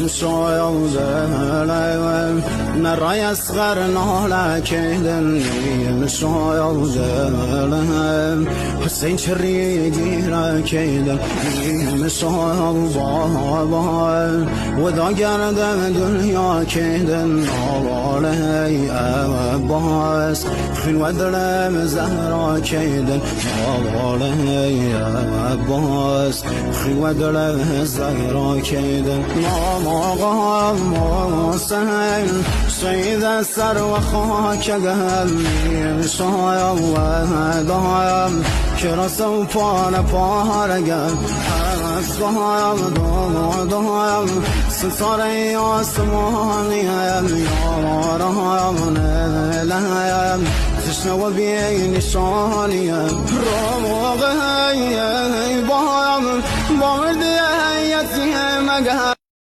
شاید دلم نرای اسقر نالکیدن شاید دلم حسین چری گیره کیدن شاید بابا و دا گردم دنیا کیدن آواله عباس خیل و دلم زهرا کیدن آواله عباس خیل و دلم زهرا کیدن آقا حسین شید سر و خاک قلبی شاید و دایم که رسو پارگم دایم دایم ستاره آسمانیم یارم نلیم تشنه و بی نشانیم رموغ بایم بامردی یتیم